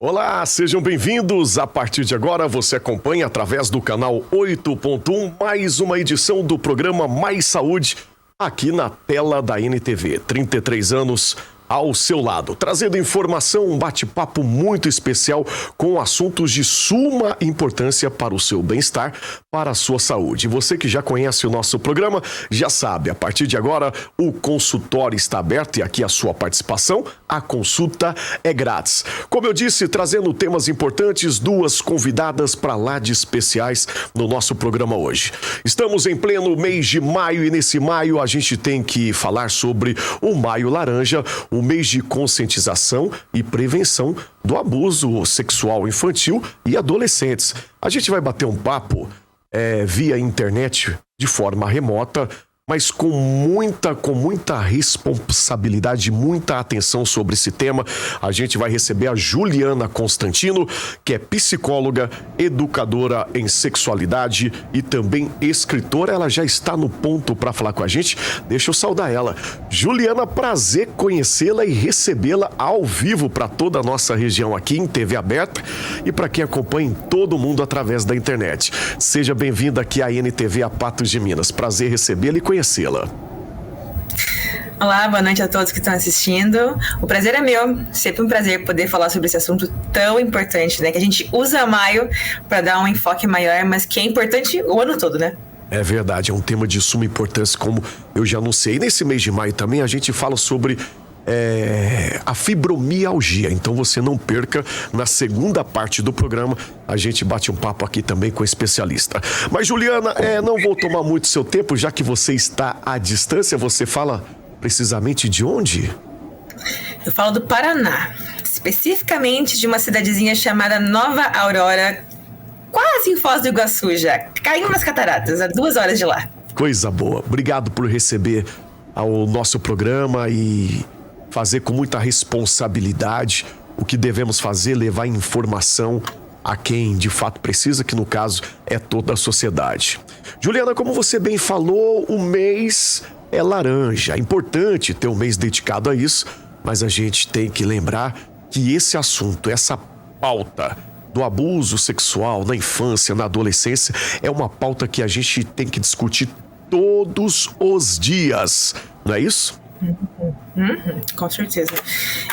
Olá, sejam bem-vindos. A partir de agora, você acompanha através do canal 8.1 mais uma edição do programa Mais Saúde aqui na tela da NTV. 33 anos ao seu lado, trazendo informação, um bate-papo muito especial com assuntos de suma importância para o seu bem-estar, para a sua saúde. Você que já conhece o nosso programa, já sabe, a partir de agora o consultório está aberto e aqui a sua participação, a consulta é grátis. Como eu disse, trazendo temas importantes, duas convidadas para lá de especiais no nosso programa hoje. Estamos em pleno mês de maio e nesse maio a gente tem que falar sobre o Maio Laranja, o mês de conscientização e prevenção do abuso sexual infantil e adolescentes. A gente vai bater um papo via internet de forma remota, mas com muita responsabilidade, muita atenção sobre esse tema. A gente vai receber a Juliana Constantino, que é psicóloga, educadora em sexualidade e também escritora. Ela já está no ponto para falar com a gente. Deixa eu saudar ela. Juliana, prazer conhecê-la e recebê-la ao vivo para toda a nossa região aqui em TV aberta e para quem acompanha todo mundo através da internet. Seja bem-vinda aqui à NTV a Patos de Minas. Prazer recebê-la e conhecê-la. Olá, boa noite a todos que estão assistindo. O prazer é meu, sempre um prazer poder falar sobre esse assunto tão importante, né? Que a gente usa maio para dar um enfoque maior, mas que é importante o ano todo, né? É verdade, é um tema de suma importância, como eu já anunciei. Nesse mês de maio também a gente fala sobre a fibromialgia, então você não perca. Na segunda parte do programa a gente bate um papo aqui também com o especialista. Mas Juliana, não vou tomar muito seu tempo, já que você está à distância. Você fala precisamente de onde? Eu falo do Paraná, especificamente de uma cidadezinha chamada Nova Aurora, quase em Foz do Iguaçu já, caindo nas cataratas, a 2 horas de lá. Coisa boa, obrigado por receber ao nosso programa e fazer com muita responsabilidade o que devemos fazer, levar informação a quem de fato precisa, que no caso é toda a sociedade. Juliana, como você bem falou, o mês é laranja. É importante ter um mês dedicado a isso, mas a gente tem que lembrar que esse assunto, essa pauta do abuso sexual na infância, na adolescência, é uma pauta que a gente tem que discutir todos os dias, não é isso? Com certeza.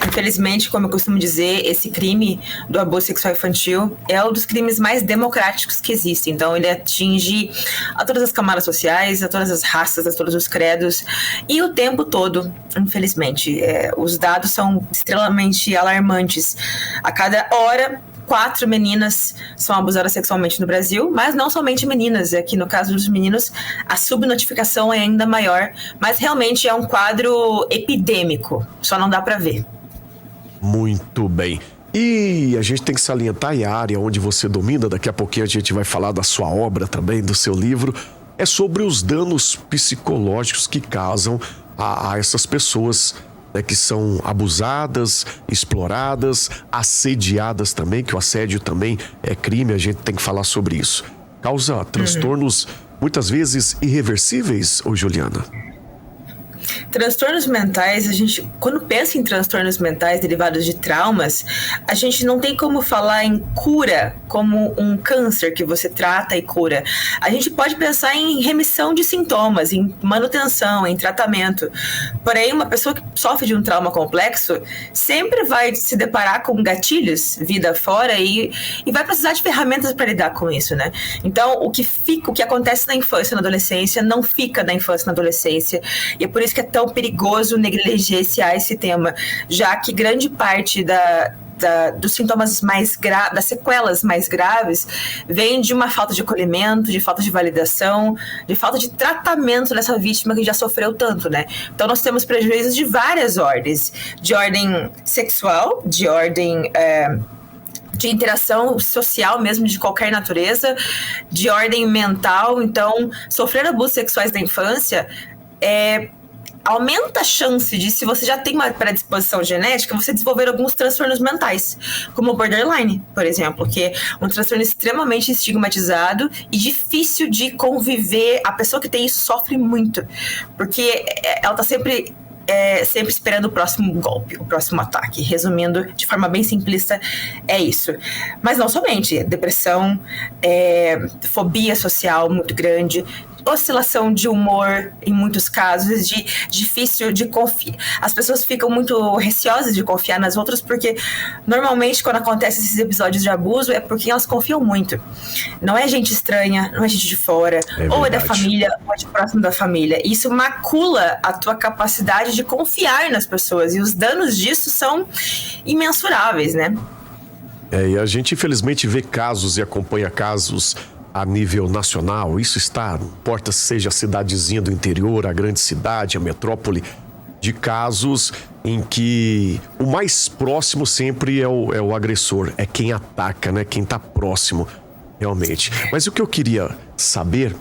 Infelizmente, como eu costumo dizer, esse crime do abuso sexual infantil é um dos crimes mais democráticos que existem. Então, ele atinge a todas as camadas sociais, a todas as raças, a todos os credos e o tempo todo, infelizmente. Os dados são extremamente alarmantes. A cada hora, 4 meninas são abusadas sexualmente no Brasil, mas não somente meninas. Aqui no caso dos meninos, a subnotificação é ainda maior, mas realmente é um quadro epidêmico, só não dá para ver. Muito bem. E a gente tem que salientar a área onde você domina, daqui a pouquinho a gente vai falar da sua obra também, do seu livro, é sobre os danos psicológicos que causam a essas pessoas, né, que são abusadas, exploradas, assediadas também, que o assédio também é crime, a gente tem que falar sobre isso. Causa transtornos muitas vezes irreversíveis, ô Juliana? Transtornos mentais, a gente, quando pensa em transtornos mentais derivados de traumas, a gente não tem como falar em cura como um câncer que você trata e cura. A gente pode pensar em remissão de sintomas, em manutenção, em tratamento. Porém, uma pessoa que sofre de um trauma complexo sempre vai se deparar com gatilhos, vida fora, e vai precisar de ferramentas para lidar com isso, né? Então, o que acontece na infância e na adolescência não fica na infância e na adolescência, e é por isso que é tão perigoso negligenciar esse tema, já que grande parte dos sintomas mais graves, das sequelas mais graves, vem de uma falta de acolhimento, de falta de validação, de falta de tratamento dessa vítima que já sofreu tanto, né? Então nós temos prejuízos de várias ordens, de ordem sexual, de ordem de interação social mesmo, de qualquer natureza, de ordem mental. Então, sofrer abusos sexuais na infância aumenta a chance de, se você já tem uma predisposição genética, você desenvolver alguns transtornos mentais, como o borderline, por exemplo, que é um transtorno extremamente estigmatizado e difícil de conviver. A pessoa que tem isso sofre muito, porque ela está sempre sempre esperando o próximo golpe, o próximo ataque. Resumindo, de forma bem simplista, é isso. Mas não somente. Depressão, fobia social muito grande, oscilação de humor em muitos casos, difícil de confiar. As pessoas ficam muito receosas de confiar nas outras porque normalmente quando acontecem esses episódios de abuso é porque elas confiam muito. Não é gente estranha, não é gente de fora, ou é da família, ou é de próximo da família. Isso macula a tua capacidade de confiar nas pessoas e os danos disso são imensuráveis, né? E a gente infelizmente vê casos e acompanha casos a nível nacional. Isso está, não importa seja a cidadezinha do interior, a grande cidade, a metrópole, de casos em que o mais próximo sempre é o agressor, é quem ataca, né? Quem tá próximo, realmente. Mas o que eu queria saber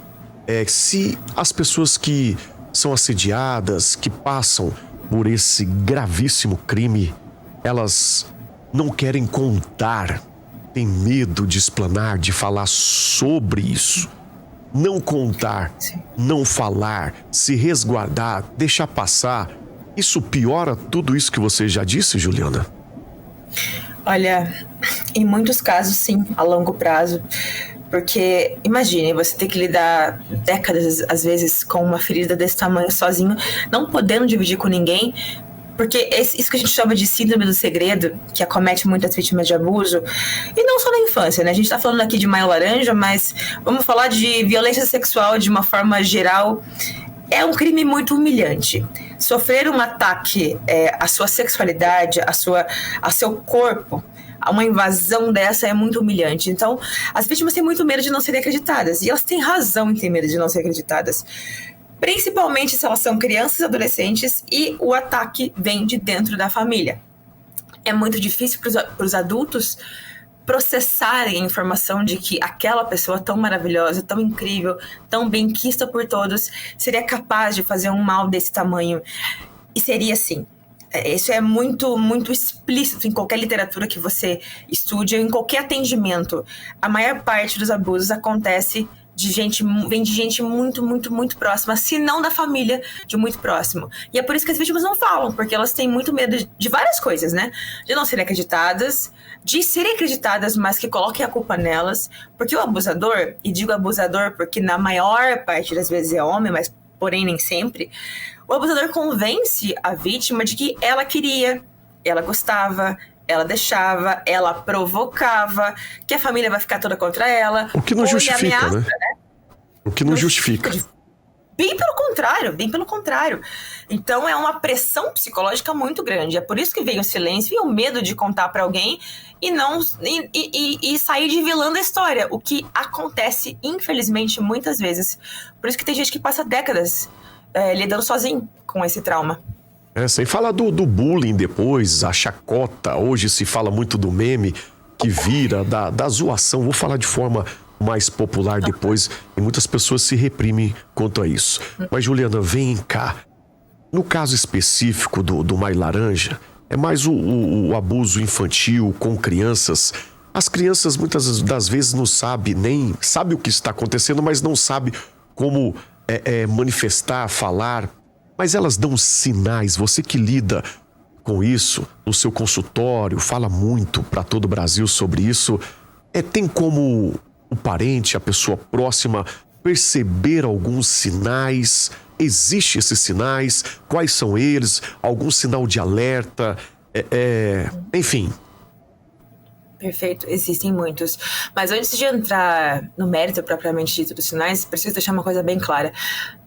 é se as pessoas que são assediadas, que passam por esse gravíssimo crime, elas não querem contar, tem medo de explanar, de falar sobre isso. Não contar, não falar, se resguardar, deixar passar. Isso piora tudo isso que você já disse, Juliana? Olha, em muitos casos, sim, a longo prazo. Porque, imagine, você ter que lidar décadas, às vezes, com uma ferida desse tamanho sozinho, não podendo dividir com ninguém. Porque isso que a gente chama de síndrome do segredo, que acomete muitas vítimas de abuso, e não só na infância, né? A gente tá falando aqui de Maio Laranja, mas vamos falar de violência sexual de uma forma geral. É um crime muito humilhante. Sofrer um ataque à sua sexualidade, a seu corpo, uma invasão dessa é muito humilhante. Então, as vítimas têm muito medo de não serem acreditadas, e elas têm razão em ter medo de não serem acreditadas. Principalmente se elas são crianças e adolescentes e o ataque vem de dentro da família. É muito difícil para os adultos processarem a informação de que aquela pessoa tão maravilhosa, tão incrível, tão benquista por todos, seria capaz de fazer um mal desse tamanho. E seria assim. Isso é muito, muito explícito em qualquer literatura que você estude, ou em qualquer atendimento. A maior parte dos abusos acontece vem de gente muito, muito, muito próxima, se não da família, de muito próximo. E é por isso que as vítimas não falam, porque elas têm muito medo de várias coisas, né? De não serem acreditadas, de serem acreditadas, mas que coloquem a culpa nelas. Porque o abusador, e digo abusador porque na maior parte das vezes é homem, mas porém nem sempre, o abusador convence a vítima de que ela queria, ela gostava, ela deixava, ela provocava, que a família vai ficar toda contra ela. O que não justifica, ameaça, né? O que não justifica. Bem pelo contrário. Então é uma pressão psicológica muito grande. É por isso que vem o silêncio e o medo de contar pra alguém e sair divilando a história. O que acontece, infelizmente, muitas vezes. Por isso que tem gente que passa décadas lidando sozinho com esse trauma. Sem falar do bullying depois, a chacota. Hoje se fala muito do meme que vira, da zoação. Vou falar de forma mais popular depois, e muitas pessoas se reprimem quanto a isso. Mas, Juliana, vem cá. No caso específico do Maio Laranja, é mais o abuso infantil com crianças. As crianças muitas das vezes não sabem o que está acontecendo, mas não sabem como manifestar, falar. Mas elas dão sinais. Você que lida com isso no seu consultório, fala muito para todo o Brasil sobre isso. Tem como o parente, a pessoa próxima, perceber alguns sinais? Existem esses sinais? Quais são eles? Algum sinal de alerta? Enfim. Perfeito, existem muitos. Mas antes de entrar no mérito propriamente dito dos sinais, preciso deixar uma coisa bem clara.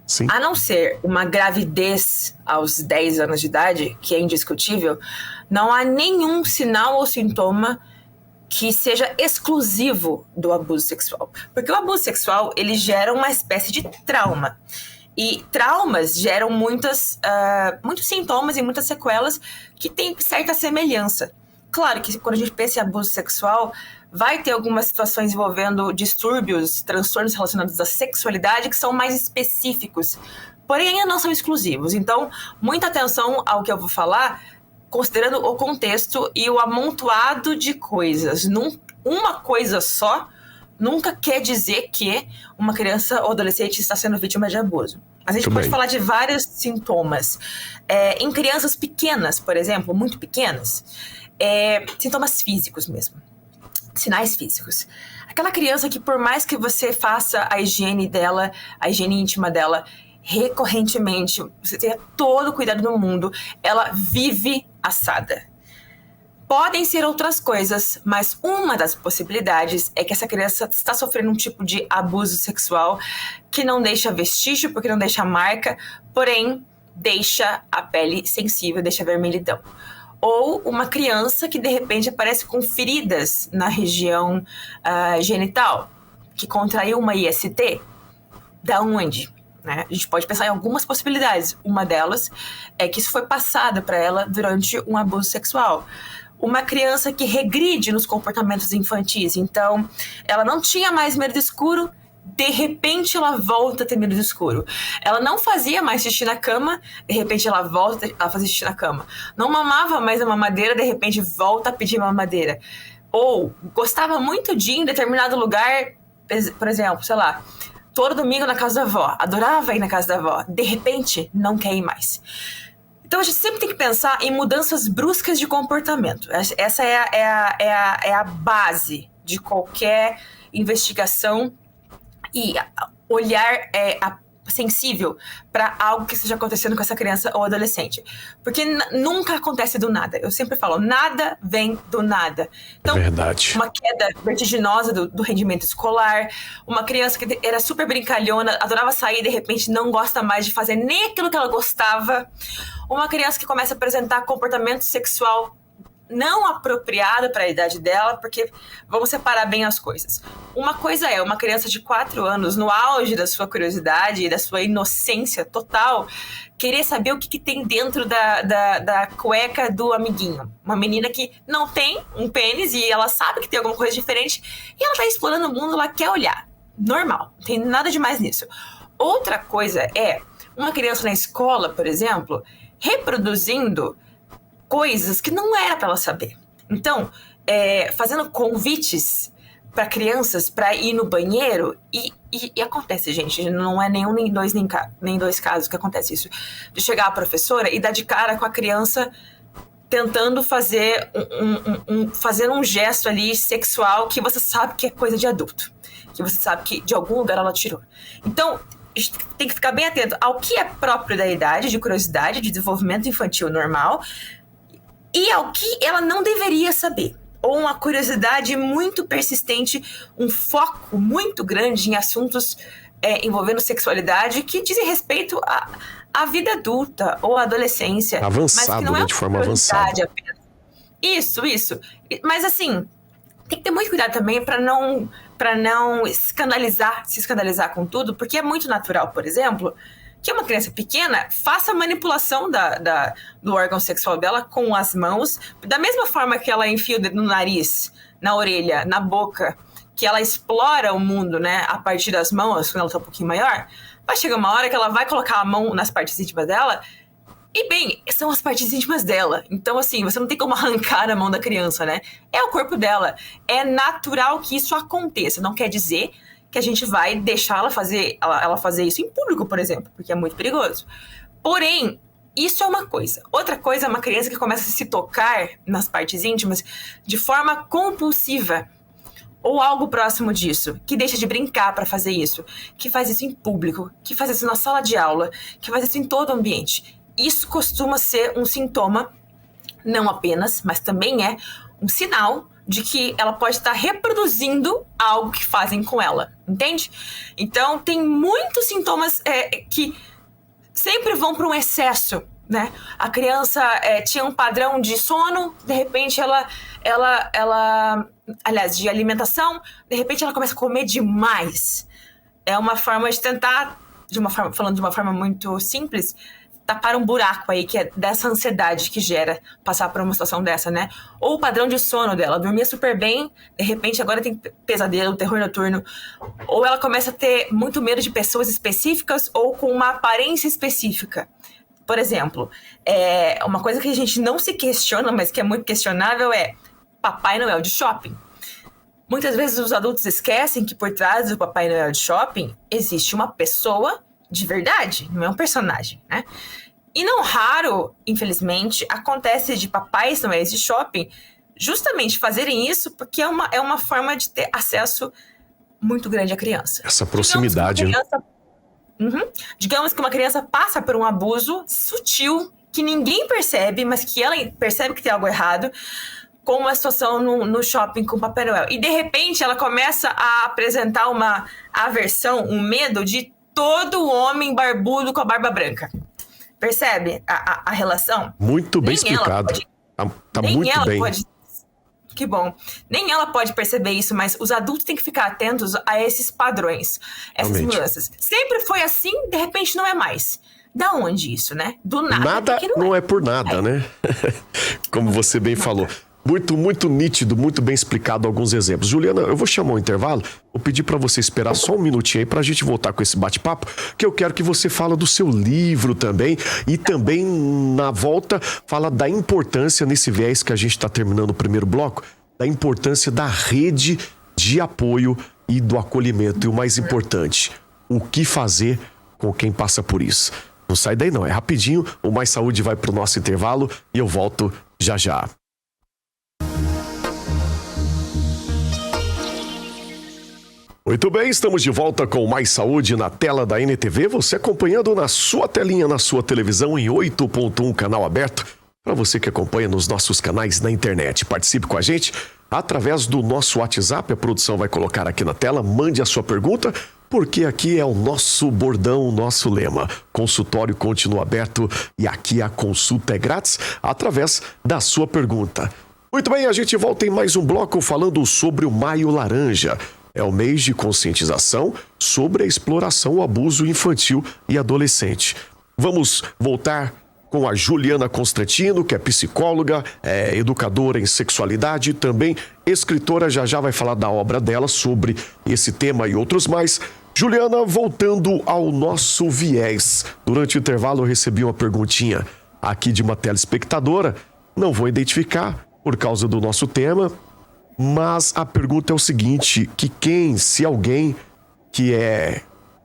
Sim. A não ser uma gravidez aos 10 anos de idade, que é indiscutível, não há nenhum sinal ou sintoma que seja exclusivo do abuso sexual. Porque o abuso sexual, ele gera uma espécie de trauma. E traumas geram muitos sintomas e muitas sequelas que têm certa semelhança. Claro que quando a gente pensa em abuso sexual, vai ter algumas situações envolvendo distúrbios, transtornos relacionados à sexualidade que são mais específicos, porém ainda não são exclusivos. Então, muita atenção ao que eu vou falar, considerando o contexto e o amontoado de coisas. Uma coisa só nunca quer dizer que uma criança ou adolescente está sendo vítima de abuso. A gente pode falar de vários sintomas. Em crianças pequenas, por exemplo, muito pequenas, sintomas físicos mesmo. Sinais físicos. Aquela criança que, por mais que você faça a higiene dela, a higiene íntima dela, recorrentemente, você tenha todo o cuidado do mundo, ela vive assada. Podem ser outras coisas, mas uma das possibilidades é que essa criança está sofrendo um tipo de abuso sexual que não deixa vestígio, porque não deixa marca, porém deixa a pele sensível, deixa vermelhidão. Ou uma criança que de repente aparece com feridas na região genital, que contraiu uma IST. Da onde? Né? A gente pode pensar em algumas possibilidades. Uma delas é que isso foi passado para ela durante um abuso sexual. Uma criança que regride nos comportamentos infantis. Então, ela não tinha mais medo do escuro, de repente ela volta a ter medo do escuro. Ela não fazia mais xixi na cama, de repente ela volta a fazer xixi na cama. Não mamava mais a mamadeira, de repente volta a pedir mamadeira. Ou gostava muito de ir em determinado lugar, por exemplo, sei lá, todo domingo na casa da avó. Adorava ir na casa da avó. De repente, não quer ir mais. Então, a gente sempre tem que pensar em mudanças bruscas de comportamento. Essa é a base de qualquer investigação e olhar sensível para algo que esteja acontecendo com essa criança ou adolescente. Porque nunca acontece do nada. Eu sempre falo, nada vem do nada. Então, verdade. Uma queda vertiginosa do rendimento escolar, uma criança que era super brincalhona, adorava sair, de repente não gosta mais de fazer nem aquilo que ela gostava. Uma criança que começa a apresentar comportamento sexual não apropriado para a idade dela, porque vamos separar bem as coisas. Uma coisa é uma criança de 4 anos, no auge da sua curiosidade e da sua inocência total, querer saber o que tem dentro da cueca do amiguinho. Uma menina que não tem um pênis e ela sabe que tem alguma coisa diferente e ela tá explorando o mundo, ela quer olhar. Normal, não tem nada demais nisso. Outra coisa é uma criança na escola, por exemplo, reproduzindo coisas que não era para ela saber. Então, fazendo convites para crianças para ir no banheiro e acontece, gente, não é nem dois casos que acontece isso, de chegar a professora e dar de cara com a criança tentando fazer fazer um gesto ali sexual que você sabe que é coisa de adulto, que você sabe que de algum lugar ela tirou. Então, a gente tem que ficar bem atento ao que é próprio da idade, de curiosidade, de desenvolvimento infantil normal, e ao que ela não deveria saber. Ou uma curiosidade muito persistente, um foco muito grande em assuntos envolvendo sexualidade que dizem respeito à vida adulta ou à adolescência. Avançado, mas que não né? De forma avançada. Apenas. Isso. Mas assim, tem que ter muito cuidado também para não se escandalizar com tudo, porque é muito natural, por exemplo, que uma criança pequena faça a manipulação do órgão sexual dela com as mãos, da mesma forma que ela enfia o dedo no nariz, na orelha, na boca, que ela explora o mundo, né, a partir das mãos, quando ela tá um pouquinho maior, vai chegar uma hora que ela vai colocar a mão nas partes íntimas dela, e bem, são as partes íntimas dela. Então, assim, você não tem como arrancar a mão da criança, né? É o corpo dela. É natural que isso aconteça. Não quer dizer que a gente vai deixar ela fazer isso em público, por exemplo, porque é muito perigoso. Porém, isso é uma coisa. Outra coisa é uma criança que começa a se tocar nas partes íntimas de forma compulsiva, ou algo próximo disso, que deixa de brincar para fazer isso, que faz isso em público, que faz isso na sala de aula, que faz isso em todo o ambiente. Isso costuma ser um sintoma, não apenas, mas também é um sinal de que ela pode estar reproduzindo algo que fazem com ela, entende? Então, tem muitos sintomas que sempre vão para um excesso, né? A criança tinha um padrão de sono, de repente aliás, de alimentação, de repente ela começa a comer demais. É uma forma de tentar, falando de uma forma muito simples, tapar um buraco aí, que é dessa ansiedade que gera passar por uma situação dessa, né? Ou o padrão de sono dela, dormia super bem, de repente agora tem pesadelo, terror noturno, ou ela começa a ter muito medo de pessoas específicas ou com uma aparência específica. Por exemplo, uma coisa que a gente não se questiona, mas que é muito questionável é Papai Noel de shopping. Muitas vezes os adultos esquecem que por trás do Papai Noel de shopping existe uma pessoa de verdade, não é um personagem, né? E não raro, infelizmente, acontece de papais noéis de shopping justamente fazerem isso porque é uma forma de ter acesso muito grande à criança. Essa proximidade, Digamos que uma criança passa por um abuso sutil que ninguém percebe, mas que ela percebe que tem algo errado, com uma situação no shopping com Papai Noel. E de repente ela começa a apresentar uma aversão, um medo de todo homem barbudo com a barba branca. Percebe a relação? Muito bem explicado. Tá muito bem. Que bom. Nem ela pode perceber isso, mas os adultos têm que ficar atentos a esses padrões, essas mudanças. Sempre foi assim, de repente não é mais. Da onde isso, né? Do nada. Nada não é por nada, né? Como você bem falou. Muito, muito nítido, muito bem explicado alguns exemplos. Juliana, eu vou chamar um intervalo, vou pedir para você esperar só um minutinho aí pra gente voltar com esse bate-papo, que eu quero que você fale do seu livro também, e também na volta fala da importância, nesse viés que a gente está terminando o primeiro bloco, da importância da rede de apoio e do acolhimento. E o mais importante, o que fazer com quem passa por isso. Não sai daí não, é rapidinho, o Mais Saúde vai pro nosso intervalo e eu volto já já. Muito bem, estamos de volta com Mais Saúde na tela da NTV, você acompanhando na sua telinha, na sua televisão em 8.1 canal aberto, para você que acompanha nos nossos canais na internet. Participe com a gente através do nosso WhatsApp, a produção vai colocar aqui na tela, mande a sua pergunta, porque aqui é o nosso bordão, o nosso lema. Consultório continua aberto e aqui a consulta é grátis através da sua pergunta. Muito bem, a gente volta em mais um bloco falando sobre o Maio Laranja. É o mês de conscientização sobre a exploração, o abuso infantil e adolescente. Vamos voltar com a Juliana Constantino, que é psicóloga, educadora em sexualidade e também escritora, já vai falar da obra dela sobre esse tema e outros mais. Juliana, voltando ao nosso viés. Durante o intervalo eu recebi uma perguntinha aqui de uma telespectadora, não vou identificar por causa do nosso tema, mas a pergunta é o seguinte, se alguém que é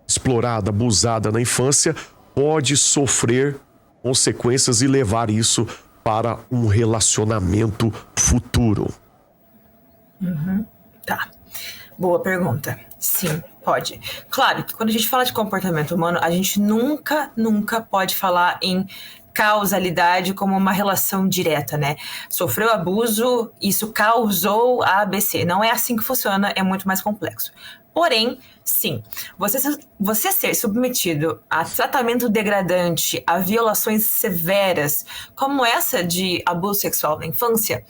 explorada, abusada na infância, pode sofrer consequências e levar isso para um relacionamento futuro? Tá. Boa pergunta. Sim, pode. Claro que quando a gente fala de comportamento humano, a gente nunca pode falar em causalidade como uma relação direta, né? Sofreu abuso, isso causou a ABC. Não é assim que funciona, é muito mais complexo. Porém, sim, você ser submetido a tratamento degradante, a violações severas, como essa de abuso sexual na infância,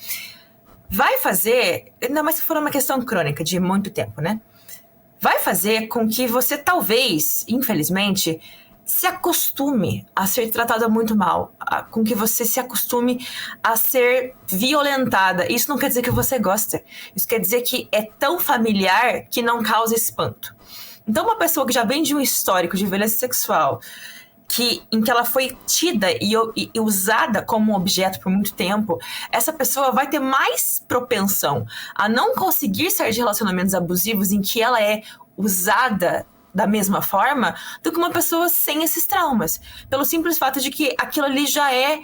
vai fazer, ainda mais se for uma questão crônica de muito tempo, né? Vai fazer com que você talvez, infelizmente, se acostume a ser tratada muito mal, com que você se acostume a ser violentada. Isso não quer dizer que você gosta. Isso quer dizer que é tão familiar que não causa espanto. Então, uma pessoa que já vem de um histórico de violência sexual, em que ela foi tida e usada como objeto por muito tempo, essa pessoa vai ter mais propensão a não conseguir sair de relacionamentos abusivos em que ela é usada da mesma forma do que uma pessoa sem esses traumas, pelo simples fato de que aquilo ali já é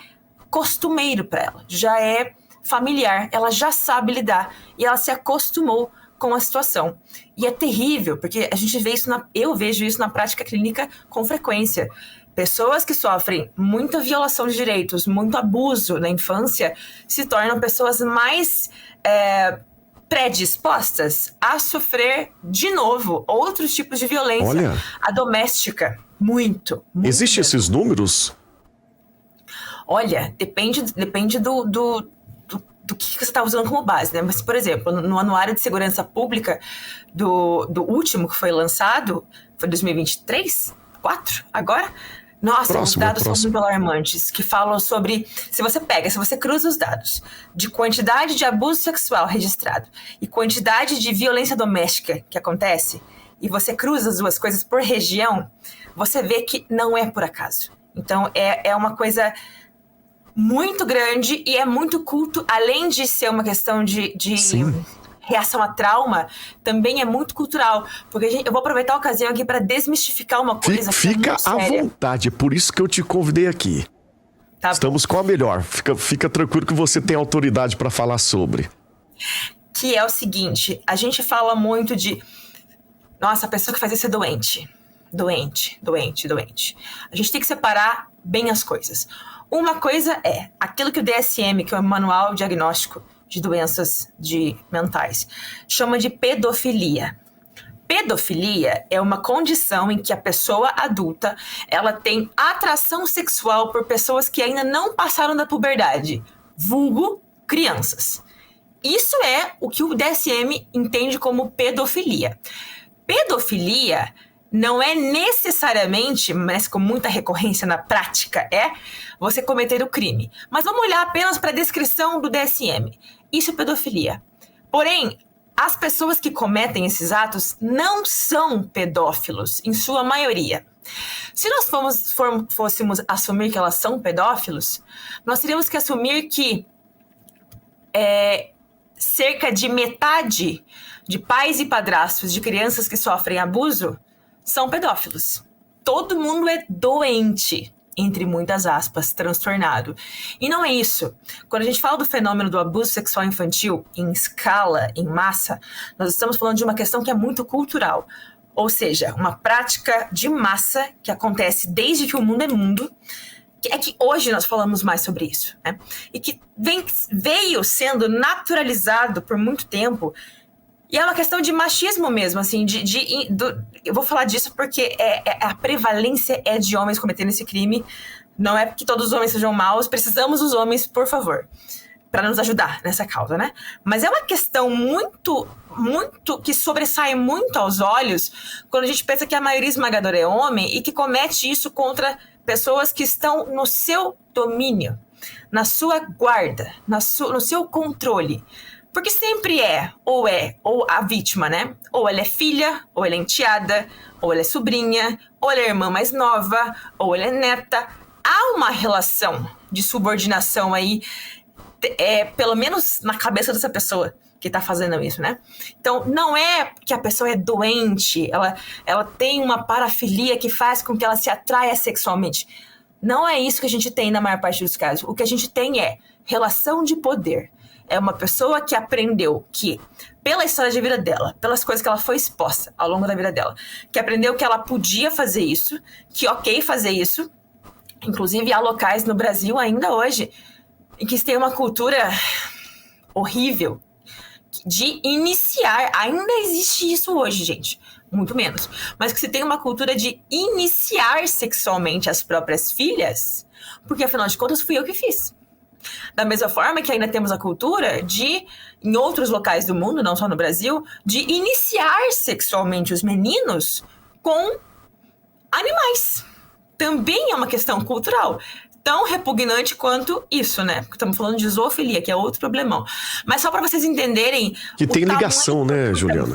costumeiro para ela, já é familiar, ela já sabe lidar e ela se acostumou com a situação. E é terrível, porque a gente vê isso eu vejo isso na prática clínica com frequência. Pessoas que sofrem muita violação de direitos, muito abuso na infância, se tornam pessoas mais predispostas a sofrer de novo outros tipos de violência. Olha, a doméstica, muito. Existem esses números? Olha, depende do que você está usando como base, né? Mas, por exemplo, no Anuário de Segurança Pública do último que foi lançado, foi 2023? 4? Agora? Nossa, os dados são muito alarmantes, que falam sobre, se você cruza os dados de quantidade de abuso sexual registrado e quantidade de violência doméstica que acontece, e você cruza as duas coisas por região, você vê que não é por acaso. Então, é uma coisa muito grande e é muito culto, além de ser uma questão de reação a trauma também é muito cultural. Porque eu vou aproveitar a ocasião aqui para desmistificar uma coisa Fica que é à muito séria. vontade, é por isso que eu te convidei aqui. Tá Estamos com a melhor. Fica tranquilo que você tem autoridade para falar sobre. Que é o seguinte, a gente fala muito de... Nossa, a pessoa que faz isso é doente. Doente. A gente tem que separar bem as coisas. Uma coisa é aquilo que o DSM, que é o Manual Diagnóstico de Doenças Mentais, chama de pedofilia. Pedofilia é uma condição em que a pessoa adulta ela tem atração sexual por pessoas que ainda não passaram da puberdade, vulgo crianças. Isso é o que o DSM entende como pedofilia. Pedofilia não é necessariamente, mas com muita recorrência na prática, é você cometer o crime. Mas vamos olhar apenas para a descrição do DSM. Isso é pedofilia. Porém, as pessoas que cometem esses atos não são pedófilos, em sua maioria. Se nós fôssemos assumir que elas são pedófilos, nós teríamos que assumir que cerca de metade de pais e padrastos de crianças que sofrem abuso são pedófilos. Todo mundo é doente, entre muitas aspas, transtornado. E não é isso. Quando a gente fala do fenômeno do abuso sexual infantil em escala, em massa, nós estamos falando de uma questão que é muito cultural. Ou seja, uma prática de massa que acontece desde que o mundo é mundo. É que hoje nós falamos mais sobre isso, né? E que veio sendo naturalizado por muito tempo. E é uma questão de machismo mesmo, assim, eu vou falar disso porque a prevalência é de homens cometendo esse crime. Não é porque todos os homens sejam maus, precisamos dos homens, por favor, para nos ajudar nessa causa, né? Mas é uma questão muito, que sobressai muito aos olhos quando a gente pensa que a maioria esmagadora é homem e que comete isso contra pessoas que estão no seu domínio, na sua guarda, no seu controle. Porque sempre ou a vítima, né? Ou ela é filha, ou ela é enteada, ou ela é sobrinha, ou ela é irmã mais nova, ou ela é neta. Há uma relação de subordinação aí, pelo menos na cabeça dessa pessoa que tá fazendo isso, né? Então, não é que a pessoa é doente, ela tem uma parafilia que faz com que ela se atraia sexualmente. Não é isso que a gente tem na maior parte dos casos. O que a gente tem é relação de poder. É uma pessoa que aprendeu que, pela história de vida dela, pelas coisas que ela foi exposta ao longo da vida dela, que aprendeu que ela podia fazer isso, que ok fazer isso. Inclusive, há locais no Brasil ainda hoje em que se tem uma cultura horrível de iniciar. Ainda existe isso hoje, gente. Muito menos. Mas que se tem uma cultura de iniciar sexualmente as próprias filhas, porque afinal de contas fui eu que fiz. Da mesma forma que ainda temos a cultura de, em outros locais do mundo, não só no Brasil, de iniciar sexualmente os meninos com animais. Também é uma questão cultural. Tão repugnante quanto isso, né? Porque estamos falando de zoofilia, que é outro problemão. Mas só para vocês entenderem... Que tem ligação, né, Juliana?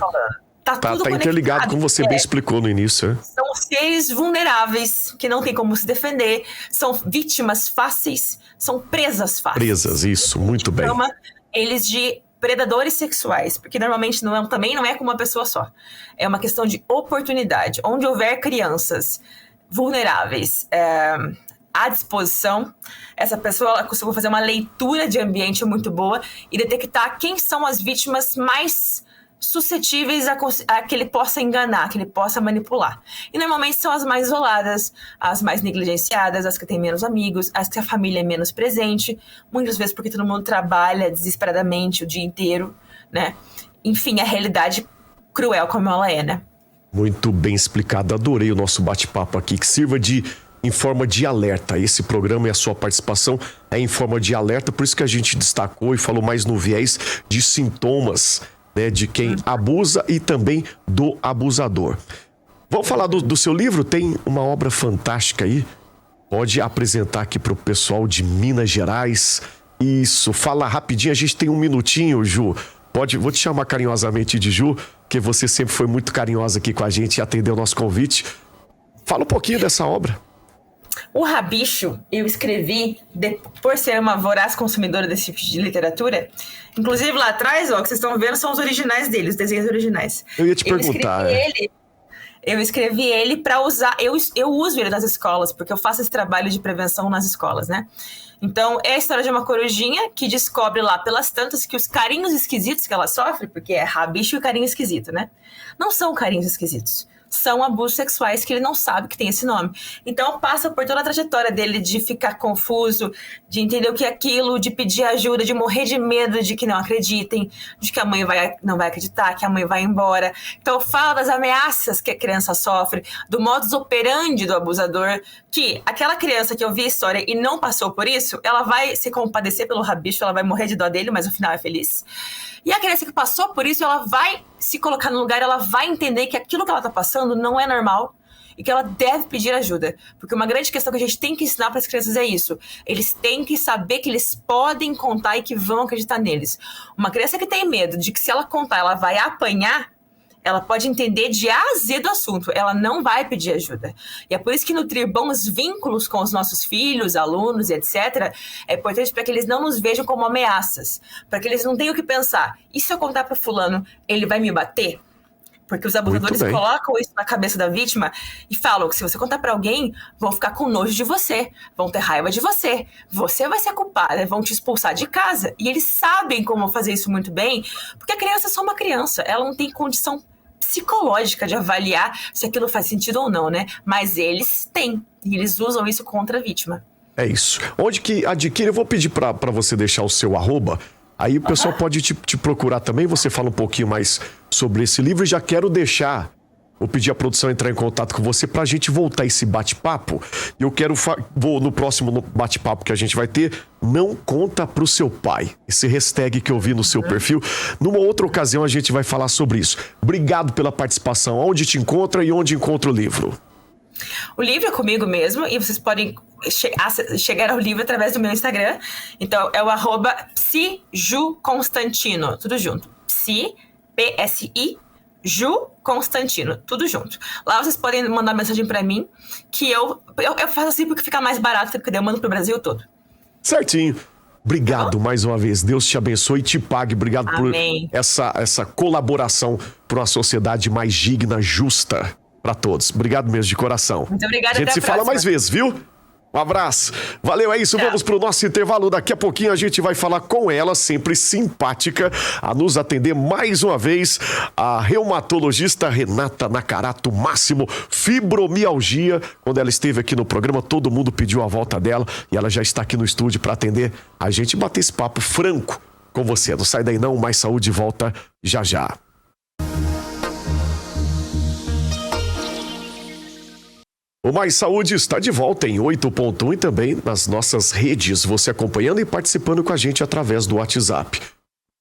Tá interligado, como você bem explicou no início. São seres vulneráveis, que não tem como se defender, são vítimas fáceis, são presas fáceis. Presas, isso, muito bem. Chama eles de predadores sexuais, porque normalmente também não é com uma pessoa só. É uma questão de oportunidade. Onde houver crianças vulneráveis à disposição, essa pessoa ela costuma fazer uma leitura de ambiente muito boa e detectar quem são as vítimas mais suscetíveis a que ele possa enganar, que ele possa manipular. E normalmente são as mais isoladas, as mais negligenciadas, as que têm menos amigos, as que a família é menos presente, muitas vezes porque todo mundo trabalha desesperadamente o dia inteiro, né? Enfim, a realidade cruel como ela é, né? Muito bem explicado, adorei o nosso bate-papo aqui, que sirva em forma de alerta. Esse programa e a sua participação é em forma de alerta, por isso que a gente destacou e falou mais no viés de sintomas, né, de quem abusa e também do abusador. Vamos falar do seu livro? Tem uma obra fantástica aí. Pode apresentar aqui para o pessoal de Minas Gerais. Isso, fala rapidinho, a gente tem um minutinho, Ju. Vou te chamar carinhosamente de Ju, porque você sempre foi muito carinhosa aqui com a gente e atendeu o nosso convite. Fala um pouquinho dessa obra. O Rabicho, eu escrevi, por ser uma voraz consumidora desse tipo de literatura, inclusive lá atrás, ó, que vocês estão vendo, são os originais dele, os desenhos originais. Eu ia te perguntar. Eu escrevi ele para usar, eu uso ele nas escolas, porque eu faço esse trabalho de prevenção nas escolas, né? Então, é a história de uma corujinha que descobre lá pelas tantas que os carinhos esquisitos que ela sofre, porque é rabicho e carinho esquisito, né? Não são carinhos esquisitos. São abusos sexuais que ele não sabe que tem esse nome. Então, passa por toda a trajetória dele de ficar confuso, de entender o que é aquilo, de pedir ajuda, de morrer de medo de que não acreditem, de que a mãe não vai acreditar, que a mãe vai embora. Então, fala das ameaças que a criança sofre, do modus operandi do abusador, que aquela criança que ouviu a história e não passou por isso, ela vai se compadecer pelo rabicho, ela vai morrer de dó dele, mas no final é feliz. E a criança que passou por isso, ela vai se colocar no lugar, ela vai entender que aquilo que ela tá passando não é normal e que ela deve pedir ajuda. Porque uma grande questão que a gente tem que ensinar para as crianças é isso. Eles têm que saber que eles podem contar e que vão acreditar neles. Uma criança que tem medo de que se ela contar, ela vai apanhar, ela pode entender de A a Z do assunto, ela não vai pedir ajuda. E é por isso que nutrir bons vínculos com os nossos filhos, alunos e etc. é importante para que eles não nos vejam como ameaças, para que eles não tenham que pensar, e se eu contar para fulano, ele vai me bater? Porque os abusadores colocam isso na cabeça da vítima e falam que se você contar pra alguém, vão ficar com nojo de você, vão ter raiva de você, você vai ser culpada, vão te expulsar de casa. E eles sabem como fazer isso muito bem, porque a criança é só uma criança, ela não tem condição psicológica de avaliar se aquilo faz sentido ou não, né? Mas eles têm, e eles usam isso contra a vítima. É isso. Onde que adquire? Eu vou pedir pra você deixar o seu @. Aí o pessoal pode te procurar também, você fala um pouquinho mais sobre esse livro. E já quero vou pedir a produção entrar em contato com você pra gente voltar esse bate-papo. Eu vou no próximo bate-papo que a gente vai ter, não conta pro seu pai. Esse hashtag que eu vi no seu perfil. Numa outra ocasião a gente vai falar sobre isso. Obrigado pela participação. Onde te encontra e onde encontra o livro? O livro é comigo mesmo e vocês podem chegar ao livro através do meu Instagram. Então, é o @psijuconstantino, tudo junto. Psi, Ju Constantino, tudo junto. Lá vocês podem mandar mensagem pra mim, que eu faço assim porque fica mais barato, porque eu mando pro Brasil todo. Certinho. Obrigado mais uma vez. Deus te abençoe e te pague. Obrigado Amém. Por essa colaboração para uma sociedade mais digna, justa para todos. Obrigado mesmo, de coração. Muito obrigada. A gente se fala mais vezes, viu? Um abraço. Valeu, é isso. Tchau. Vamos pro nosso intervalo. Daqui a pouquinho a gente vai falar com ela, sempre simpática, a nos atender mais uma vez, a reumatologista Renata Nakarato Máximo, fibromialgia. Quando ela esteve aqui no programa, todo mundo pediu a volta dela e ela já está aqui no estúdio para atender a gente e bater esse papo franco com você. Não sai daí não, Mais Saúde volta já já. O Mais Saúde está de volta em 8.1 e também nas nossas redes, você acompanhando e participando com a gente através do WhatsApp.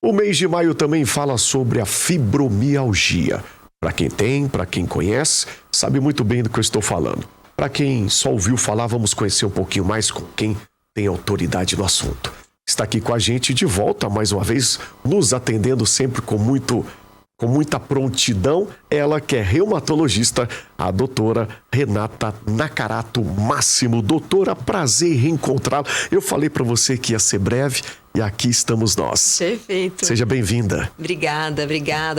O mês de maio também fala sobre a fibromialgia. Para quem tem, para quem conhece, sabe muito bem do que eu estou falando. Para quem só ouviu falar, vamos conhecer um pouquinho mais com quem tem autoridade no assunto. Está aqui com a gente de volta, mais uma vez, nos atendendo sempre com muita prontidão, ela que é reumatologista, a doutora Renata Nakarato Máximo. Doutora, prazer em reencontrá-la. Eu falei para você que ia ser breve e aqui estamos nós. Perfeito. Seja bem-vinda. Obrigada.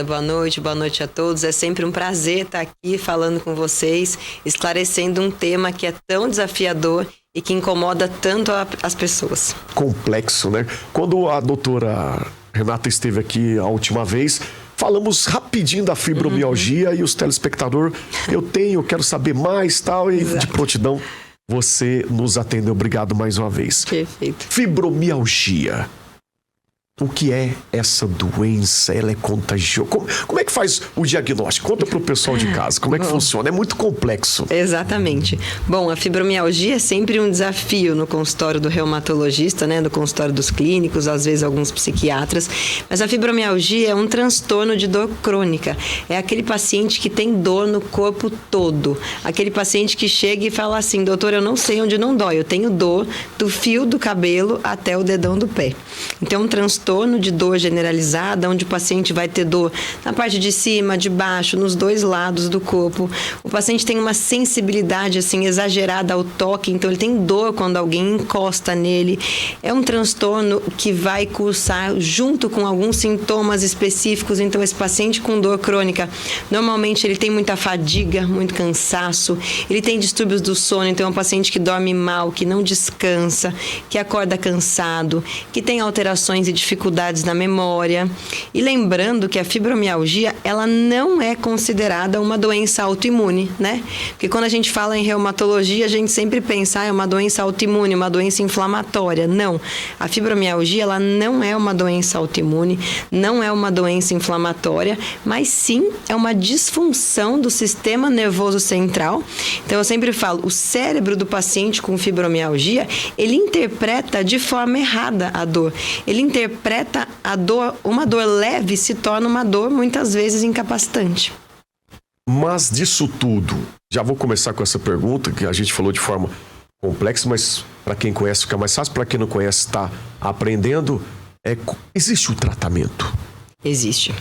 Boa noite a todos. É sempre um prazer estar aqui falando com vocês, esclarecendo um tema que é tão desafiador e que incomoda tanto as pessoas. Complexo, né? Quando a doutora Renata esteve aqui a última vez, falamos rapidinho da fibromialgia e os telespectadores, eu quero saber mais, tal, e de prontidão você nos atendeu. Obrigado mais uma vez. Perfeito. Fibromialgia. O que é essa doença? Ela é contagiosa? Como é que faz o diagnóstico? Conta pro pessoal de casa. Como é que funciona? É muito complexo. Exatamente. Bom, a fibromialgia é sempre um desafio no consultório do reumatologista, né? No consultório dos clínicos, às vezes alguns psiquiatras. Mas a fibromialgia é um transtorno de dor crônica. É aquele paciente que tem dor no corpo todo. Aquele paciente que chega e fala assim, doutor, eu não sei onde não dói. Eu tenho dor do fio do cabelo até o dedão do pé. Então, é um transtorno de dor generalizada, onde o paciente vai ter dor na parte de de cima, de baixo, nos 2 lados do corpo. O paciente tem uma sensibilidade assim exagerada ao toque, então ele tem dor quando alguém encosta nele. É um transtorno que vai cursar junto com alguns sintomas específicos. Então esse paciente com dor crônica, normalmente ele tem muita fadiga, muito cansaço, ele tem distúrbios do sono, então é um paciente que dorme mal, que não descansa, que acorda cansado, que tem alterações e dificuldades na memória. E lembrando que a fibromialgia, ela não é considerada uma doença autoimune, né? Porque quando a gente fala em reumatologia, a gente sempre pensa, é uma doença autoimune, uma doença inflamatória. Não. A fibromialgia, ela não é uma doença autoimune, não é uma doença inflamatória, mas sim é uma disfunção do sistema nervoso central. Então, eu sempre falo, o cérebro do paciente com fibromialgia, ele interpreta de forma errada a dor. Ele interpreta a dor, uma dor leve se torna uma dor muitas vezes incapacitante. Mas disso tudo, já vou começar com essa pergunta, que a gente falou de forma complexa, mas para quem conhece fica mais fácil, para quem não conhece está aprendendo. Existe o tratamento? Existe.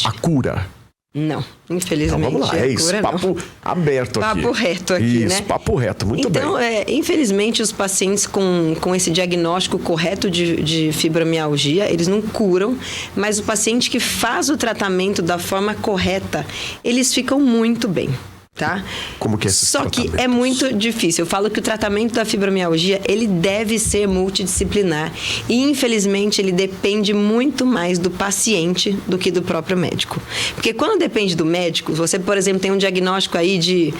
A cura? Não, infelizmente. Então vamos lá, isso, papo aberto aqui. Papo reto aqui, né? Isso, papo reto, muito bem. Então, infelizmente, os pacientes com esse diagnóstico correto de fibromialgia, eles não curam, mas o paciente que faz o tratamento da forma correta, eles ficam muito bem. Tá? Como que é esse tratamento? Só que é muito difícil. Eu falo que o tratamento da fibromialgia, ele deve ser multidisciplinar. E, infelizmente, ele depende muito mais do paciente do que do próprio médico. Porque quando depende do médico, você, por exemplo, tem um diagnóstico aí de...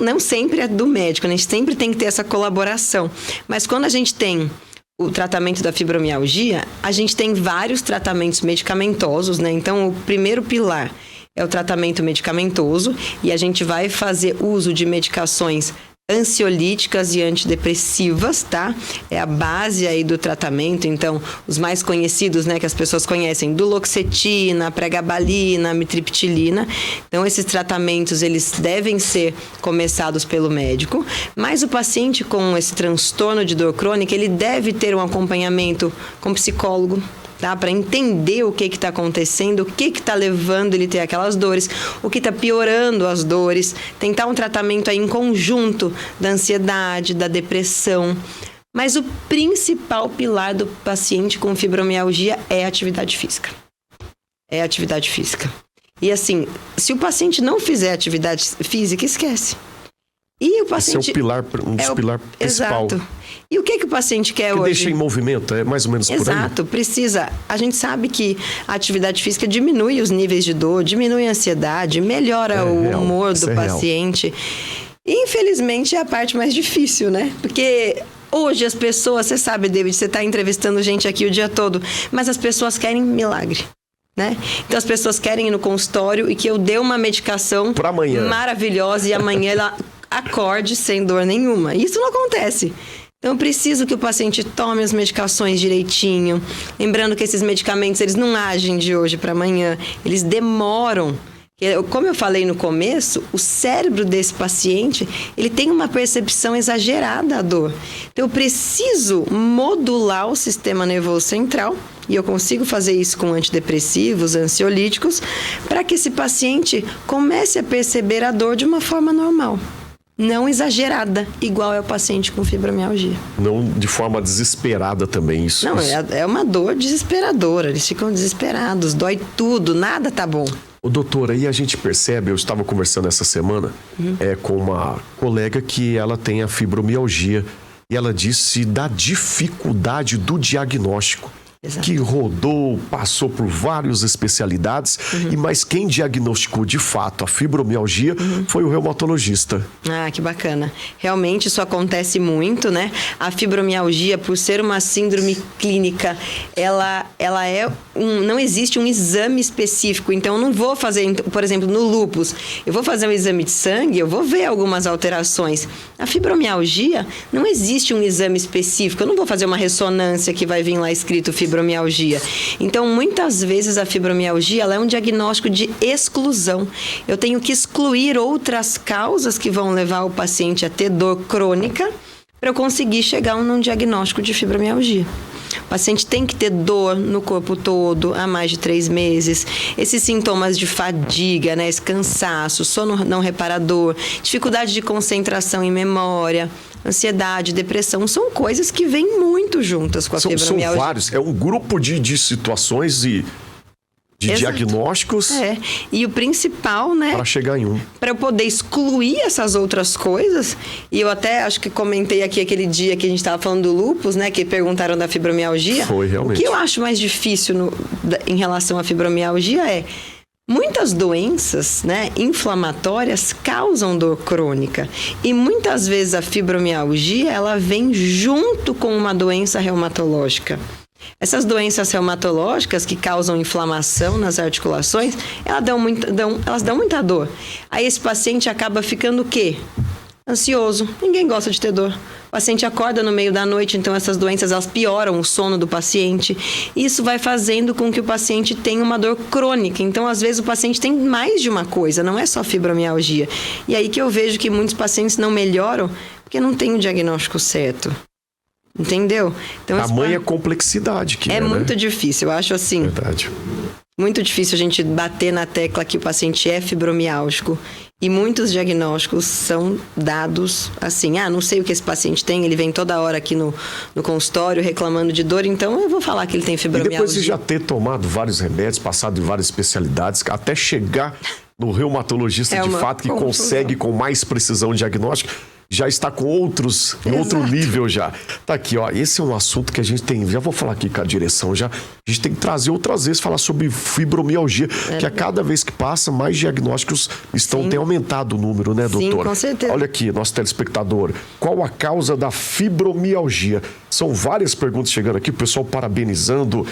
Não sempre é do médico, né? A gente sempre tem que ter essa colaboração. Mas quando a gente tem o tratamento da fibromialgia, a gente tem vários tratamentos medicamentosos, né? Então, o primeiro pilar é o tratamento medicamentoso e a gente vai fazer uso de medicações ansiolíticas e antidepressivas, tá? É a base aí do tratamento. Então, os mais conhecidos, né, que as pessoas conhecem, duloxetina, pregabalina, amitriptilina. Então, esses tratamentos, eles devem ser começados pelo médico, mas o paciente com esse transtorno de dor crônica, ele deve ter um acompanhamento com psicólogo, tá? Para entender o que está acontecendo, o que está levando ele a ter aquelas dores, o que está piorando as dores, tentar um tratamento aí em conjunto da ansiedade, da depressão. Mas o principal pilar do paciente com fibromialgia é a atividade física. É a atividade física. E assim, se o paciente não fizer atividade física, esquece. E o paciente... Esse é o pilar, um dos pilares principal. Exato. E o que o paciente quer hoje? Deixa em movimento, é mais ou menos por aí? Exato, precisa. A gente sabe que a atividade física diminui os níveis de dor, diminui a ansiedade, melhora o humor do paciente. E, infelizmente, é a parte mais difícil, né? Porque hoje as pessoas, você sabe, David, você está entrevistando gente aqui o dia todo, mas as pessoas querem milagre, né? Então as pessoas querem ir no consultório e que eu dê uma medicação maravilhosa e amanhã ela acorde sem dor nenhuma. Isso não acontece. Então, eu preciso que o paciente tome as medicações direitinho. Lembrando que esses medicamentos, eles não agem de hoje para amanhã. Eles demoram. Como eu falei no começo, o cérebro desse paciente, ele tem uma percepção exagerada da dor. Então, eu preciso modular o sistema nervoso central, e eu consigo fazer isso com antidepressivos, ansiolíticos, para que esse paciente comece a perceber a dor de uma forma normal. Não exagerada, igual é o paciente com fibromialgia. Não de forma desesperada também, isso. Não, é uma dor desesperadora. Eles ficam desesperados, dói tudo, nada tá bom. Ô, doutora, aí a gente percebe, eu estava conversando essa semana com uma colega que ela tem a fibromialgia e ela disse da dificuldade do diagnóstico. Exato. Que rodou, passou por várias especialidades, mas quem diagnosticou de fato a fibromialgia foi o reumatologista. Ah, que bacana. Realmente isso acontece muito, né? A fibromialgia, por ser uma síndrome clínica, ela é não existe um exame específico. Então, eu não vou fazer, por exemplo, no lúpus, eu vou fazer um exame de sangue, eu vou ver algumas alterações. A fibromialgia, não existe um exame específico. Eu não vou fazer uma ressonância que vai vir lá escrito fibromialgia. Então, muitas vezes a fibromialgia ela é um diagnóstico de exclusão. Eu tenho que excluir outras causas que vão levar o paciente a ter dor crônica para eu conseguir chegar num diagnóstico de fibromialgia. O paciente tem que ter dor no corpo todo há mais de 3 meses. Esses sintomas de fadiga, né? Esse cansaço, sono não reparador, dificuldade de concentração e memória, ansiedade, depressão, são coisas que vêm muito juntas com a fibromialgia. São vários, é um grupo de situações e de diagnósticos. E o principal, né? Para chegar em um. Para eu poder excluir essas outras coisas, e eu até acho que comentei aqui aquele dia que a gente estava falando do lúpus, né? Que perguntaram da fibromialgia. Foi, realmente. O que eu acho mais difícil em relação à fibromialgia é... Muitas doenças, né, inflamatórias causam dor crônica. E muitas vezes a fibromialgia, ela vem junto com uma doença reumatológica. Essas doenças reumatológicas que causam inflamação nas articulações, elas dão muita dor. Aí esse paciente acaba ficando o quê? Ansioso. Ninguém gosta de ter dor. O paciente acorda no meio da noite, então essas doenças elas pioram o sono do paciente. Isso vai fazendo com que o paciente tenha uma dor crônica. Então, às vezes, o paciente tem mais de uma coisa, não é só fibromialgia. E aí que eu vejo que muitos pacientes não melhoram porque não tem o diagnóstico certo. Entendeu? Então, tamanha complexidade que muito difícil. Eu acho assim... Verdade. Muito difícil a gente bater na tecla que o paciente é fibromiálgico. E muitos diagnósticos são dados assim. Não sei o que esse paciente tem, ele vem toda hora aqui no consultório reclamando de dor, então eu vou falar que ele tem fibromialgia. E depois de já ter tomado vários remédios, passado em várias especialidades, até chegar no reumatologista de fato, que consegue com mais precisão diagnóstica, já está com outros, em outro nível já. Tá aqui, ó, esse é um assunto que a gente tem, já vou falar aqui com a direção, a gente tem que trazer outras vezes, falar sobre fibromialgia, que a cada vez que passa, mais diagnósticos tem aumentado o número, né, doutora? Sim, com certeza. Olha aqui, nosso telespectador, qual a causa da fibromialgia? São várias perguntas chegando aqui, o pessoal parabenizando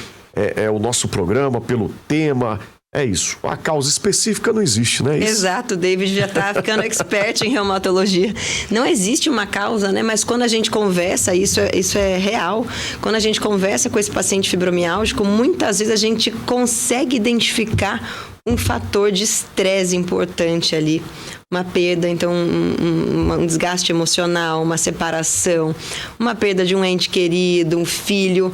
o nosso programa pelo tema. É isso. A causa específica não existe, né? Exato, o David já está ficando expert em reumatologia. Não existe uma causa, né? Mas quando a gente conversa, isso é real. Quando a gente conversa com esse paciente fibromiálgico, muitas vezes a gente consegue identificar um fator de estresse importante ali. Uma perda, então um desgaste emocional, uma separação, uma perda de um ente querido, um filho.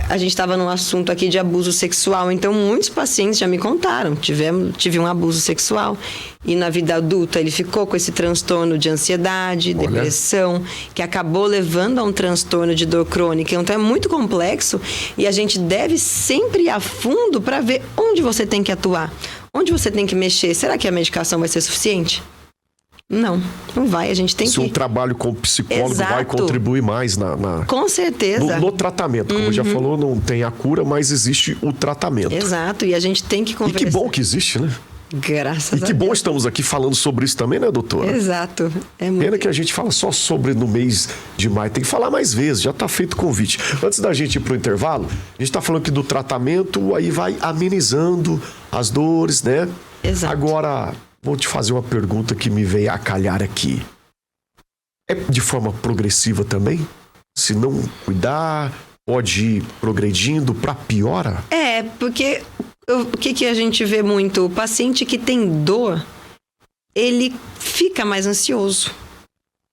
A gente estava num assunto aqui de abuso sexual, então muitos pacientes já me contaram, tive um abuso sexual e na vida adulta ele ficou com esse transtorno de ansiedade, depressão, que acabou levando a um transtorno de dor crônica. Então é muito complexo e a gente deve sempre ir a fundo para ver onde você tem que atuar, onde você tem que mexer. Será que a medicação vai ser suficiente? Não vai, a gente tem que... um trabalho com o psicólogo vai contribuir mais Com certeza. No tratamento, como já falou, não tem a cura, mas existe o tratamento. Exato, e a gente tem que conversar. E que bom que existe, né? Graças a Deus. E que bom estamos aqui falando sobre isso também, né, doutora? Exato. Pena que a gente fala só sobre no mês de maio, tem que falar mais vezes, já está feito o convite. Antes da gente ir pro intervalo, a gente está falando aqui do tratamento, aí vai amenizando as dores, né? Exato. Agora... vou te fazer uma pergunta que me veio a calhar aqui. É de forma progressiva também? Se não cuidar, pode ir progredindo para piora? Porque o que a gente vê muito? O paciente que tem dor, ele fica mais ansioso.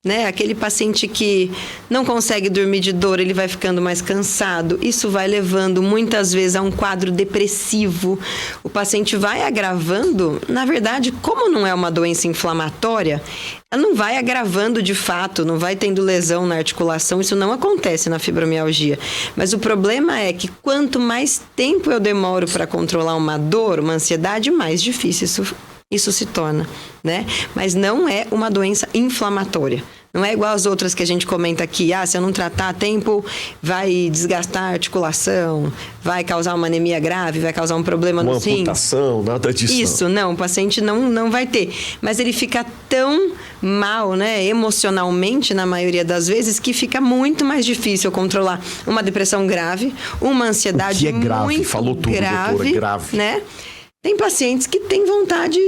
Né? Aquele paciente que não consegue dormir de dor, ele vai ficando mais cansado. Isso vai levando muitas vezes a um quadro depressivo. O paciente vai agravando. Na verdade, como não é uma doença inflamatória, ela não vai agravando de fato, não vai tendo lesão na articulação. Isso não acontece na fibromialgia. Mas o problema é que quanto mais tempo eu demoro para controlar uma dor, uma ansiedade, mais difícil isso se torna, né? Mas não é uma doença inflamatória. Não é igual às outras que a gente comenta aqui. Se eu não tratar a tempo, vai desgastar a articulação, vai causar uma anemia grave, vai causar um problema no rim. Uma amputação, nada disso. Isso, não. O paciente não vai ter. Mas ele fica tão mal, né, emocionalmente, na maioria das vezes, que fica muito mais difícil controlar uma depressão grave, uma ansiedade que é grave, muito falou tudo, doutora, grave. Né? Tem pacientes que têm vontade,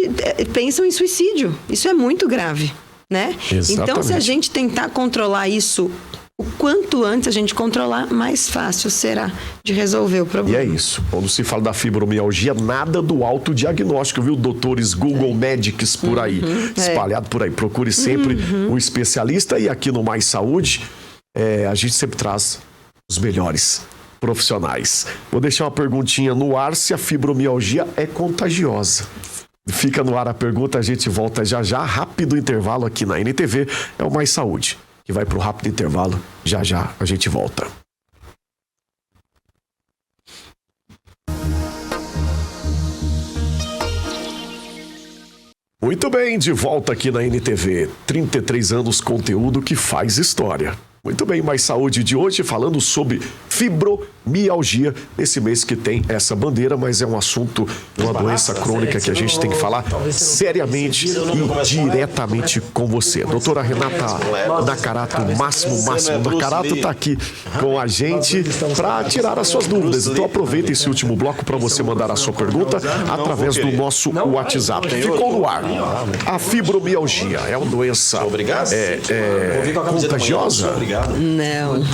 pensam em suicídio. Isso é muito grave, né? Exatamente. Então, se a gente tentar controlar isso, o quanto antes a gente controlar, mais fácil será de resolver o problema. E é isso. Quando se fala da fibromialgia, nada do autodiagnóstico, viu? Doutores Google Medics por aí, espalhado por aí. Procure sempre um especialista. E aqui no Mais Saúde, a gente sempre traz os melhores profissionais. Vou deixar uma perguntinha no ar se a fibromialgia é contagiosa. Fica no ar a pergunta, a gente volta já já, rápido intervalo aqui na NTV, é o Mais Saúde, que vai pro rápido intervalo, já já a gente volta. Muito bem, de volta aqui na NTV, 33 anos, conteúdo que faz história. Muito bem, Mais Saúde de hoje falando sobre fibromialgia, nesse mês que tem essa bandeira, mas é um assunto, uma doença crônica que a gente tem que falar seriamente e diretamente com você. Doutora Renata Nakarato, Máximo Nakarato está aqui com a gente para tirar as suas dúvidas. Então aproveita esse último bloco para você mandar a sua pergunta através do nosso WhatsApp. Ficou no ar. A fibromialgia é uma doença contagiosa? Não.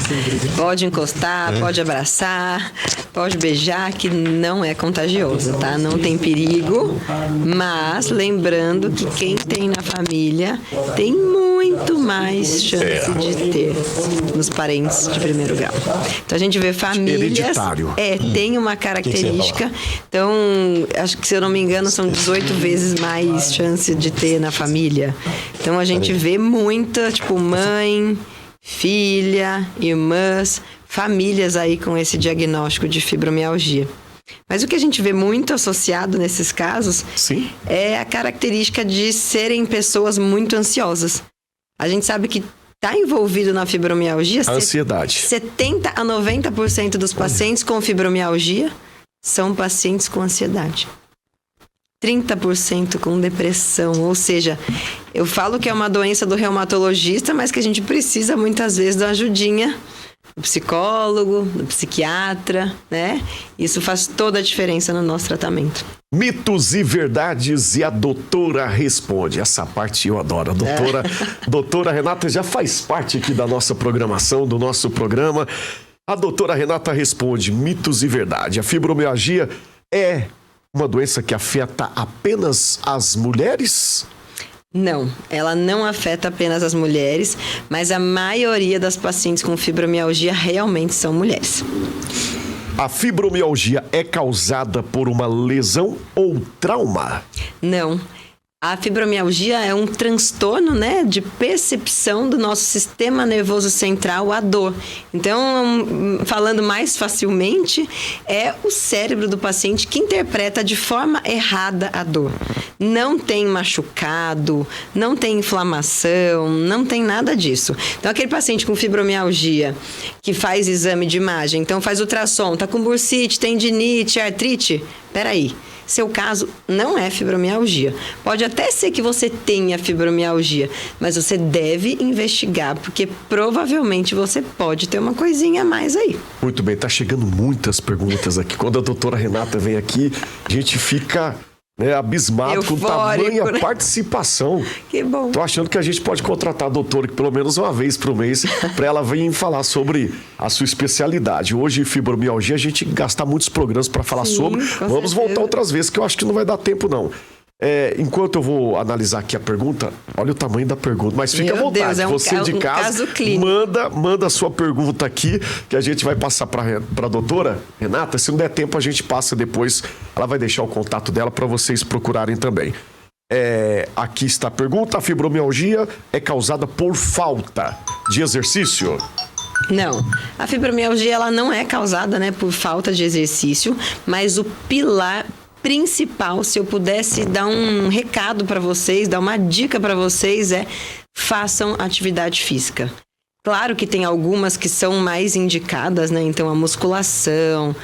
Pode encostar, pode abraçar, pode beijar, que não é contagioso, tá? Não tem perigo, mas lembrando que quem tem na família tem muito mais chance de ter nos parentes de primeiro grau. Então a gente vê famílias... Hereditário. Tem uma característica. Então, acho que se eu não me engano, são 18 vezes mais chance de ter na família. Então a gente vê muita, tipo, mãe... filha, irmãs, famílias aí com esse diagnóstico de fibromialgia. Mas o que a gente vê muito associado nesses casos é a característica de serem pessoas muito ansiosas. A gente sabe que está envolvido na fibromialgia... A ansiedade. 70% a 90% dos pacientes com fibromialgia são pacientes com ansiedade. 30% com depressão, ou seja, eu falo que é uma doença do reumatologista, mas que a gente precisa muitas vezes da ajudinha do psicólogo, do psiquiatra, né? Isso faz toda a diferença no nosso tratamento. Mitos e verdades e a doutora responde. Essa parte eu adoro. A doutora Renata já faz parte aqui da nossa programação, do nosso programa. A doutora Renata responde, mitos e verdade. A fibromialgia é uma doença que afeta apenas as mulheres? Não, ela não afeta apenas as mulheres, mas a maioria das pacientes com fibromialgia realmente são mulheres. A fibromialgia é causada por uma lesão ou trauma? Não. A fibromialgia é um transtorno, né, de percepção do nosso sistema nervoso central à dor. Então, falando mais facilmente, é o cérebro do paciente que interpreta de forma errada a dor. Não tem machucado, não tem inflamação, não tem nada disso. Então, aquele paciente com fibromialgia que faz exame de imagem, então faz ultrassom, tá com bursite, tendinite, artrite, peraí. Seu caso não é fibromialgia. Pode até ser que você tenha fibromialgia, mas você deve investigar, porque provavelmente você pode ter uma coisinha a mais aí. Muito bem, tá chegando muitas perguntas aqui. Quando a doutora Renata vem aqui, a gente fica abismado Eufórico, com tamanha né? participação. Que bom. Tô achando que a gente pode contratar a doutora que pelo menos uma vez por mês para ela vir falar sobre a sua especialidade. Hoje, fibromialgia, a gente gasta muitos programas para falar sobre. Vamos voltar outras vezes, que eu acho que não vai dar tempo, não. Enquanto eu vou analisar aqui a pergunta, olha o tamanho da pergunta, mas fica à vontade. Deus, você de casa, caso clínico. manda a sua pergunta aqui, que a gente vai passar para a doutora Renata. Se não der tempo, a gente passa depois. Ela vai deixar o contato dela para vocês procurarem também. Aqui está a pergunta. A fibromialgia é causada por falta de exercício? Não, a fibromialgia ela não é causada, né, por falta de exercício, mas o pilar principal, se eu pudesse dar um recado para vocês, dar uma dica para vocês, façam atividade física. Claro que tem algumas que são mais indicadas, né? Então, a musculação,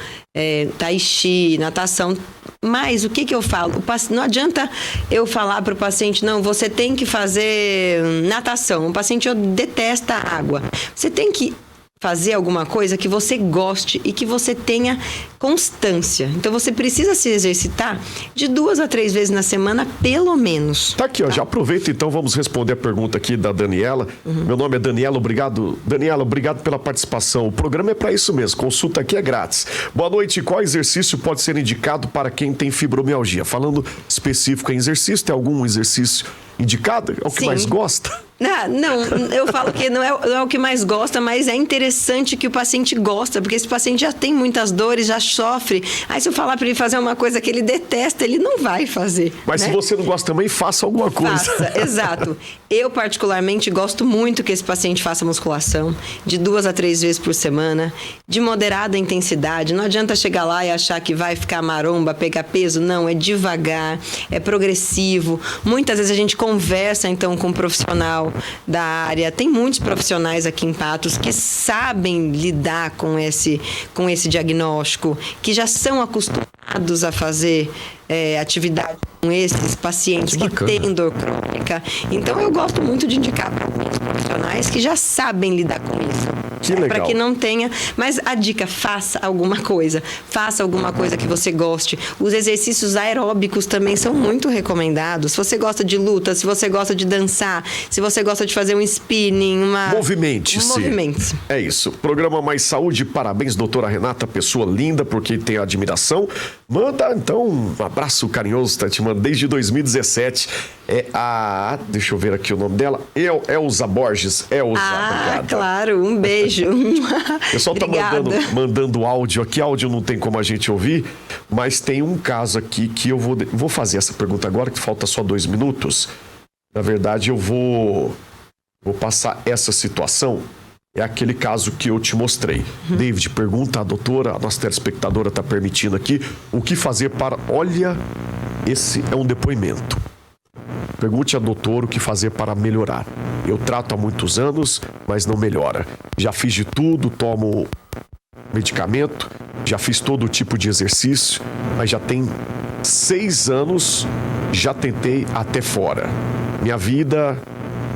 tai chi, natação. Mas o que eu falo? Não adianta eu falar para o paciente, não, você tem que fazer natação. O paciente detesta a água. Você tem que fazer alguma coisa que você goste e que você tenha constância. Então, você precisa se exercitar de 2 a 3 vezes na semana, pelo menos. Tá aqui, ó. Já aproveita, então, vamos responder a pergunta aqui da Daniela. Meu nome é Daniela, obrigado. Daniela, obrigado pela participação. O programa é para isso mesmo, consulta aqui é grátis. Boa noite, qual exercício pode ser indicado para quem tem fibromialgia? Falando específico em exercício, tem algum exercício indicado? É o que mais gosta? Não, eu falo que não é o que mais gosta, mas é interessante que o paciente gosta, porque esse paciente já tem muitas dores, já sofre. Aí se eu falar para ele fazer uma coisa que ele detesta, ele não vai fazer. Mas né? Se você não gosta também, faça alguma coisa. Faça, exato. Eu, particularmente, gosto muito que esse paciente faça musculação de 2 a 3 vezes por semana, de moderada intensidade. Não adianta chegar lá e achar que vai ficar maromba, pegar peso. Não, é devagar, é progressivo. Muitas vezes a gente conversa, então, com um profissional da área. Tem muitos profissionais aqui em Patos que sabem lidar com esse diagnóstico, que já são acostumados a fazer atividade com esses pacientes que têm dor crônica. Então, eu gosto muito de indicar para alguns profissionais que já sabem lidar com isso. Que legal. Para que não tenha... Mas a dica, faça alguma coisa. Faça alguma coisa que você goste. Os exercícios aeróbicos também são muito recomendados. Se você gosta de luta, se você gosta de dançar, se você gosta de fazer um spinning, Movimente-se. Movimente-se. É isso. Programa Mais Saúde. Parabéns, doutora Renata. Pessoa linda, porque tem admiração. Manda, então, um abraço carinhoso. Tá te mandando desde 2017. Deixa eu ver aqui o nome dela. Elza Borges. Obrigado. Claro. Um beijo. O pessoal tá mandando áudio aqui. Áudio não tem como a gente ouvir, mas tem um caso aqui que eu vou fazer essa pergunta agora, que falta só 2 minutos. Na verdade, eu vou passar essa situação. É aquele caso que eu te mostrei. David, pergunta à doutora, a nossa telespectadora está permitindo aqui, o que fazer para... Olha, esse é um depoimento. Pergunte à doutora o que fazer para melhorar. Eu trato há muitos anos, mas não melhora. Já fiz de tudo, tomo medicamento, já fiz todo tipo de exercício, mas já tem 6 anos, já tentei até fora. Minha vida,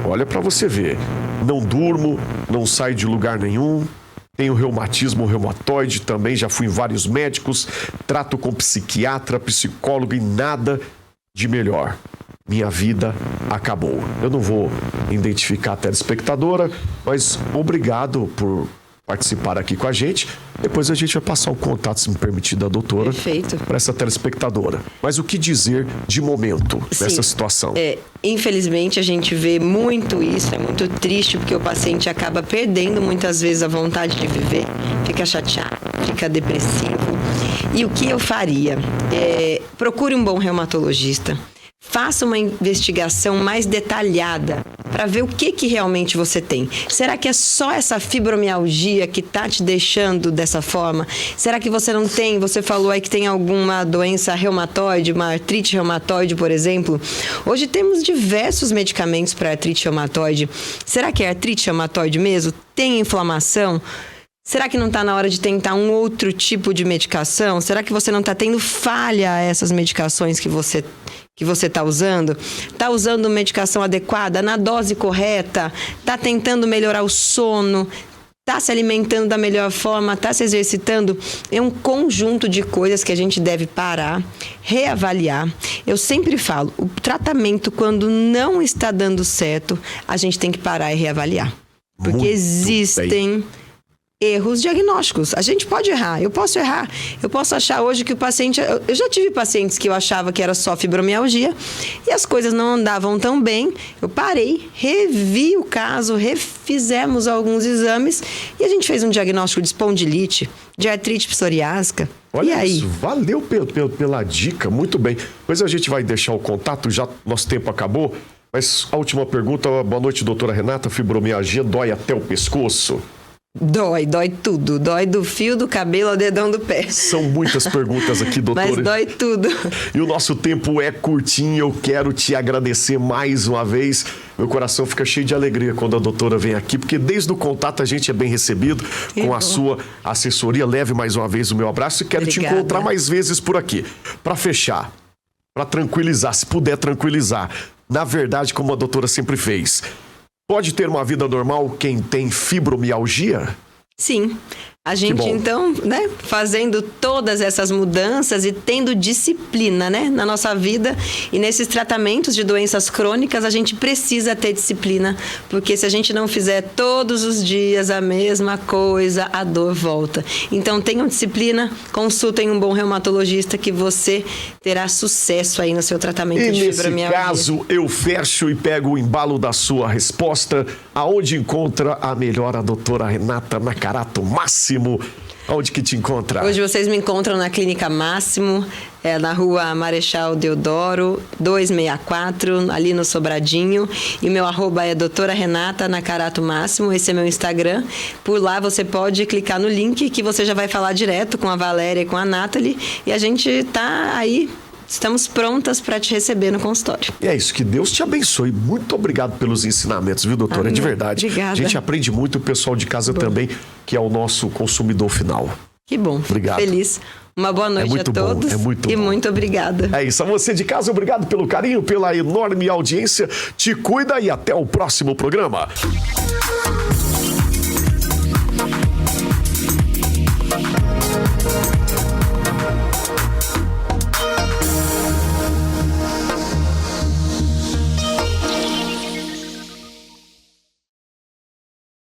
olha para você ver, não durmo, não saio de lugar nenhum, tenho reumatismo reumatoide também, já fui em vários médicos, trato com psiquiatra, psicólogo e nada de melhor. Minha vida acabou. Eu não vou identificar a telespectadora, mas obrigado por participar aqui com a gente. Depois a gente vai passar o contato, se me permitir, da doutora. Perfeito. Para essa telespectadora. Mas o que dizer de momento nessa situação? Infelizmente, a gente vê muito isso. É muito triste, porque o paciente acaba perdendo muitas vezes a vontade de viver. Fica chateado, fica depressivo. E o que eu faria? Procure um bom reumatologista. Faça uma investigação mais detalhada para ver o que realmente você tem. Será que é só essa fibromialgia que está te deixando dessa forma? Será que você não tem? Você falou aí que tem alguma doença reumatoide, uma artrite reumatoide, por exemplo. Hoje temos diversos medicamentos para artrite reumatoide. Será que é artrite reumatoide mesmo? Tem inflamação? Será que não está na hora de tentar um outro tipo de medicação? Será que você não está tendo falha a essas medicações que você está usando? Está usando medicação adequada, na dose correta? Está tentando melhorar o sono? Está se alimentando da melhor forma? Está se exercitando? É um conjunto de coisas que a gente deve parar, reavaliar. Eu sempre falo, o tratamento, quando não está dando certo, a gente tem que parar e reavaliar. Porque Muito existem... bem. Erros diagnósticos. A gente pode errar, eu posso errar. Eu posso achar hoje que o paciente... Eu já tive pacientes que eu achava que era só fibromialgia e as coisas não andavam tão bem. Eu parei, revi o caso, refizemos alguns exames e a gente fez um diagnóstico de espondilite, de artrite psoriásica. Olha e aí? isso, valeu pela dica, muito bem. Depois a gente vai deixar o contato, já nosso tempo acabou. Mas a última pergunta, boa noite, doutora Renata. Fibromialgia dói até o pescoço? Dói tudo. Dói do fio do cabelo ao dedão do pé. São muitas perguntas aqui, doutora. Mas dói tudo. E o nosso tempo é curtinho. Eu quero te agradecer mais uma vez. Meu coração fica cheio de alegria quando a doutora vem aqui, porque desde o contato a gente é bem recebido com a sua assessoria. Leve mais uma vez o meu abraço e quero te encontrar mais vezes por aqui. Para fechar, para tranquilizar, se puder tranquilizar. Na verdade, como a doutora sempre fez... Pode ter uma vida normal quem tem fibromialgia? Sim. A gente, então, né, fazendo todas essas mudanças e tendo disciplina, né, na nossa vida e nesses tratamentos de doenças crônicas, a gente precisa ter disciplina, porque se a gente não fizer todos os dias a mesma coisa, a dor volta. Então, tenham disciplina, consultem um bom reumatologista que você terá sucesso aí no seu tratamento de fibromialgia. Nesse caso, eu fecho e pego o embalo da sua resposta. Aonde encontra a melhor a doutora Renata Nakarato Máximo? Onde que te encontra? Hoje vocês me encontram na Clínica Máximo, na rua Marechal Deodoro, 264, ali no Sobradinho. E meu @, é doutora Renata Nakarato Máximo, esse é meu Instagram. Por lá você pode clicar no link que você já vai falar direto com a Valéria e com a Nathalie. E a gente tá aí. Estamos prontas para te receber no consultório. E é isso, que Deus te abençoe. Muito obrigado pelos ensinamentos, viu, doutora? Amém. De verdade. Obrigada. A gente aprende muito, o pessoal de casa também, que é o nosso consumidor final. Que bom. Obrigado. Feliz. Uma boa noite a todos. É muito bom. Muito obrigada. É isso, a você de casa, obrigado pelo carinho, pela enorme audiência. Te cuida e até o próximo programa.